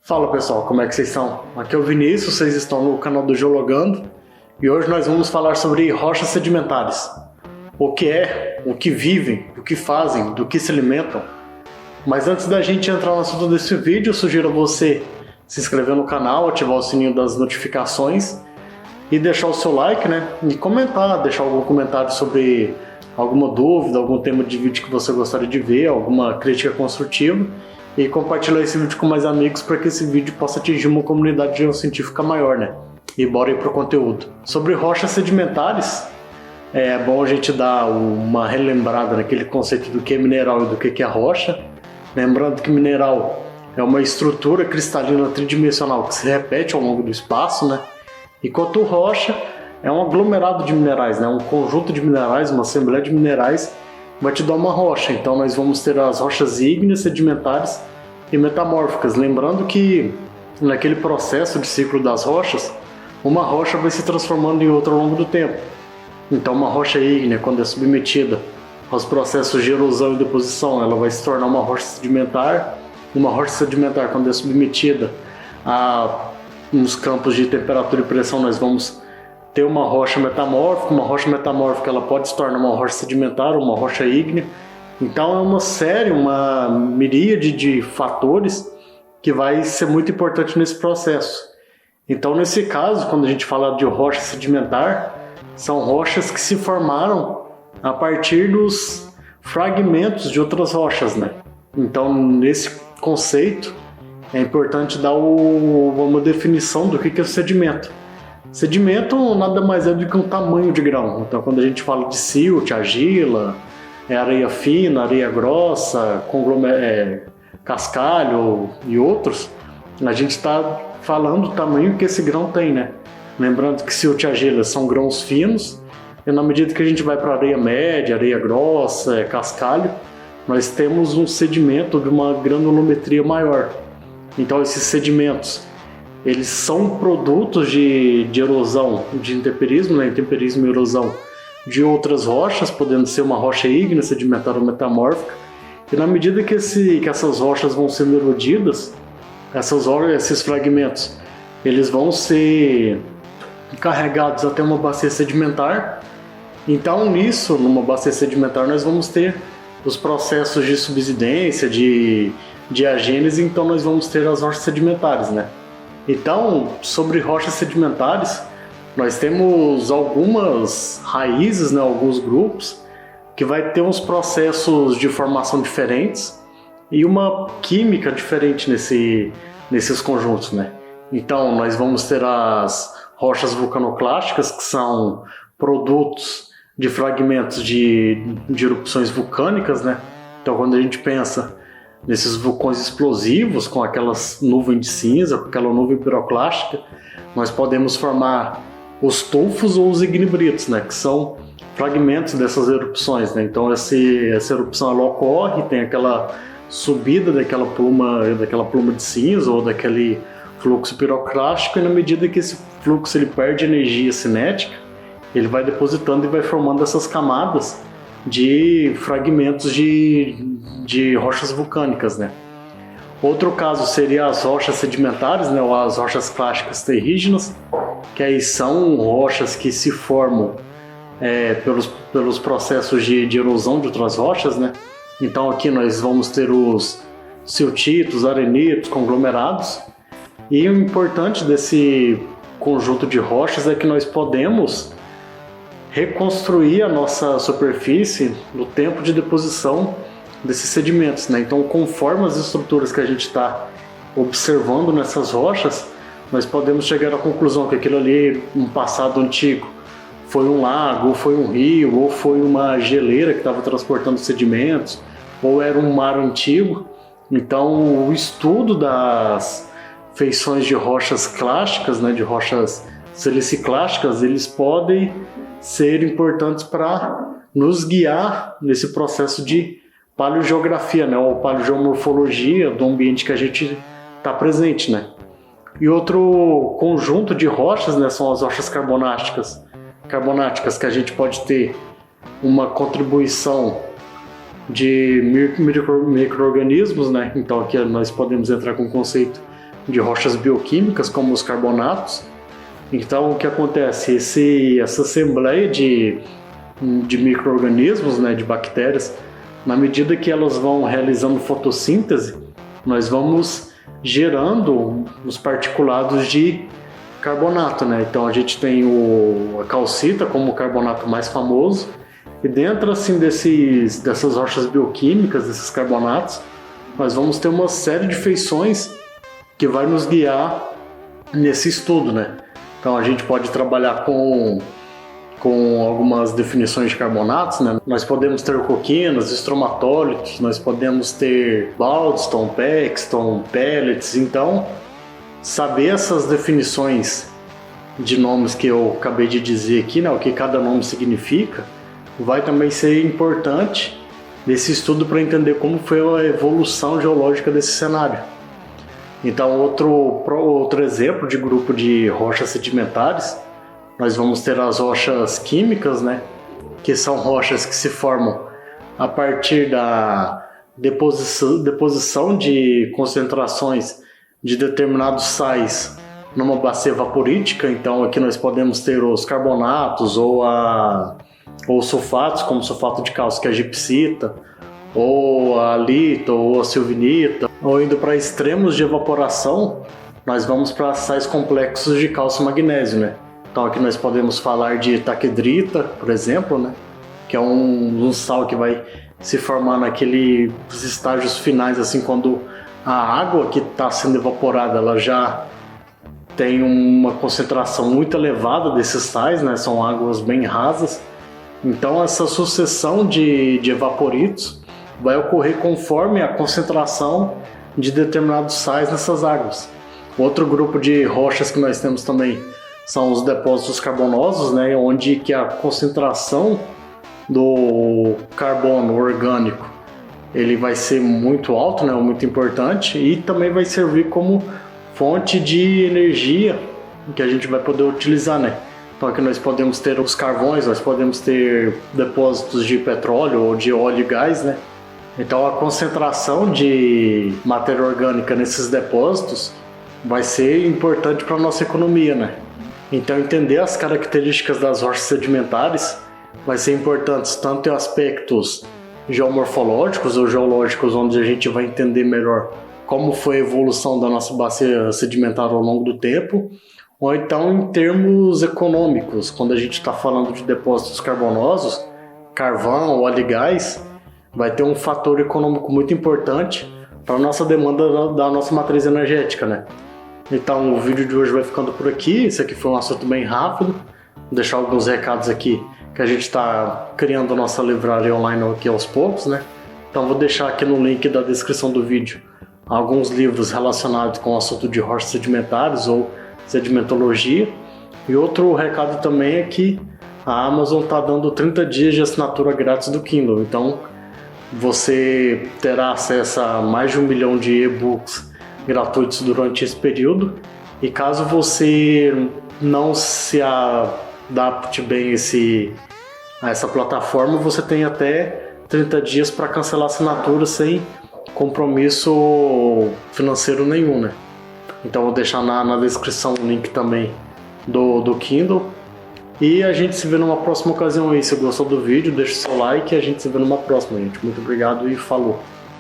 Fala pessoal, como é que vocês estão? Aqui é o Vinícius, vocês estão no canal do Geologando e hoje nós vamos falar sobre rochas sedimentares. O que é, o que vivem, o que fazem, do que se alimentam. Mas antes da gente entrar no assunto desse vídeo, eu sugiro a você se inscrever no canal, ativar o sininho das notificações e deixar o seu like, né? E comentar, deixar algum comentário sobre alguma dúvida, algum tema de vídeo que você gostaria de ver, alguma crítica construtiva. E compartilhar esse vídeo com mais amigos para que esse vídeo possa atingir uma comunidade geocientífica maior, né? E bora aí pro conteúdo. Sobre rochas sedimentares, é bom a gente dar uma relembrada naquele conceito do que é mineral e do que é rocha. Lembrando que mineral é uma estrutura cristalina tridimensional que se repete ao longo do espaço, né? Enquanto rocha é um aglomerado de minerais, né? Um conjunto de minerais, uma assembleia de minerais vai te dar uma rocha. Então nós vamos ter as rochas ígneas, sedimentares e metamórficas. Lembrando que naquele processo de ciclo das rochas, uma rocha vai se transformando em outra ao longo do tempo. Então uma rocha ígnea, quando é submetida aos processos de erosão e deposição, ela vai se tornar uma rocha sedimentar. Uma rocha sedimentar, quando é submetida a uns campos de temperatura e pressão, nós vamos ter uma rocha metamórfica. Uma rocha metamórfica ela pode se tornar uma rocha sedimentar, uma rocha ígnea. Então é uma miríade de fatores que vai ser muito importante nesse processo. Então nesse caso, quando a gente fala de rocha sedimentar, são rochas que se formaram a partir dos fragmentos de outras rochas, né? Então nesse conceito é importante dar uma definição do que é o sedimento. Sedimento nada mais é do que um tamanho de grão. Então quando a gente fala de silt, argila, areia fina, areia grossa, cascalho e outros, a gente está falando do tamanho que esse grão tem, né? Lembrando que silt e argila são grãos finos, e na medida que a gente vai para areia média, areia grossa, cascalho, nós temos um sedimento de uma granulometria maior. Então esses sedimentos eles são produtos de erosão, de intemperismo, né? Intemperismo e erosão de outras rochas, podendo ser uma rocha ígnea, sedimentar ou metamórfica. E na medida que essas rochas vão sendo erodidas, esses fragmentos, eles vão ser carregados até uma bacia sedimentar. Então nisso, numa bacia sedimentar, nós vamos ter os processos de subsidência, de agênese, então nós vamos ter as rochas sedimentares, né? Então, sobre rochas sedimentares, nós temos algumas raízes, né, alguns grupos, que vai ter uns processos de formação diferentes e uma química diferente nesses conjuntos, né? Então, nós vamos ter as rochas vulcanoclásticas, que são produtos de fragmentos de erupções vulcânicas, né? Então, quando a gente pensa nesses vulcões explosivos, com aquelas nuvens de cinza, com aquela nuvem piroclástica, nós podemos formar os tufos ou os ignibritos, né, que são fragmentos dessas erupções, né? Então essa erupção ela ocorre, tem aquela subida daquela pluma de cinza ou daquele fluxo piroclástico, e na medida que esse fluxo ele perde energia cinética, ele vai depositando e vai formando essas camadas de fragmentos de rochas vulcânicas, né? Outro caso seria as rochas sedimentares, né, ou as rochas clásticas terrígenas, que aí são rochas que se formam pelos processos de erosão de outras rochas, né? Então aqui nós vamos ter os siltitos, arenitos, conglomerados. E o importante desse conjunto de rochas é que nós podemos reconstruir a nossa superfície no tempo de deposição desses sedimentos, né? Então, conforme as estruturas que a gente está observando nessas rochas, nós podemos chegar à conclusão que aquilo ali, um passado antigo, foi um lago, ou foi um rio, ou foi uma geleira que estava transportando sedimentos, ou era um mar antigo. Então, o estudo das feições de rochas clásticas, né, de rochas siliciclásticas, eles podem ser importantes para nos guiar nesse processo de paleogeografia, né, ou paleogeomorfologia do ambiente que a gente está presente, né. E outro conjunto de rochas, né, são as rochas carbonáticas, que a gente pode ter uma contribuição de micro-organismos, né. Então aqui nós podemos entrar com o conceito de rochas bioquímicas, como os carbonatos. Então, o que acontece? Essa assembleia de micro-organismos, né, de bactérias, na medida que elas vão realizando fotossíntese, nós vamos gerando os particulados de carbonato, né? Então a gente tem a calcita como o carbonato mais famoso, e dentro assim dessas rochas bioquímicas, desses carbonatos, nós vamos ter uma série de feições que vai nos guiar nesse estudo, né? Então a gente pode trabalhar com algumas definições de carbonatos, né? Nós podemos ter coquinas, estromatólitos, nós podemos ter Baldston, Paxton, pellets. Então, saber essas definições de nomes que eu acabei de dizer aqui, né? O que cada nome significa, vai também ser importante nesse estudo para entender como foi a evolução geológica desse cenário. Então, outro exemplo de grupo de rochas sedimentares, nós vamos ter as rochas químicas, né? Que são rochas que se formam a partir da deposição de concentrações de determinados sais numa bacia vaporítica. Então aqui nós podemos ter os carbonatos ou sulfatos, como o sulfato de cálcio, que é a gipsita, ou a lita, ou a silvinita. Ou indo para extremos de evaporação, nós vamos para sais complexos de cálcio e magnésio, né? Então aqui nós podemos falar de taquedrita, por exemplo, né? Que é um sal que vai se formar naqueles estágios finais, assim, quando a água que está sendo evaporada, ela já tem uma concentração muito elevada desses sais, né? São águas bem rasas. Então essa sucessão de evaporitos vai ocorrer conforme a concentração de determinados sais nessas águas. Outro grupo de rochas que nós temos também são os depósitos carbonosos, né, onde que a concentração do carbono orgânico ele vai ser muito alto, né, muito importante, e também vai servir como fonte de energia que a gente vai poder utilizar, né? Então aqui nós podemos ter os carvões, nós podemos ter depósitos de petróleo ou de óleo e gás, né? Então a concentração de matéria orgânica nesses depósitos vai ser importante para a nossa economia, né? Então entender as características das rochas sedimentares vai ser importante tanto em aspectos geomorfológicos ou geológicos, onde a gente vai entender melhor como foi a evolução da nossa bacia sedimentar ao longo do tempo, ou então em termos econômicos, quando a gente está falando de depósitos carbonosos, carvão, óleo e gás, vai ter um fator econômico muito importante para a nossa demanda da nossa matriz energética, né? Então o vídeo de hoje vai ficando por aqui. Esse aqui foi um assunto bem rápido. Vou deixar alguns recados aqui, que a gente está criando a nossa livraria online aqui aos poucos, né? Então vou deixar aqui no link da descrição do vídeo alguns livros relacionados com o assunto de rochas sedimentares ou sedimentologia. E outro recado também é que a Amazon está dando 30 dias de assinatura grátis do Kindle. Então você terá acesso a mais de 1 milhão de e-books gratuitos durante esse período. E caso você não se adapte bem a essa plataforma, você tem até 30 dias para cancelar a assinatura sem compromisso financeiro nenhum, né? Então vou deixar na descrição o link também do Kindle. E a gente se vê numa próxima ocasião aí. Se gostou do vídeo, deixa o seu like e a gente se vê numa próxima, gente. Muito obrigado e falou!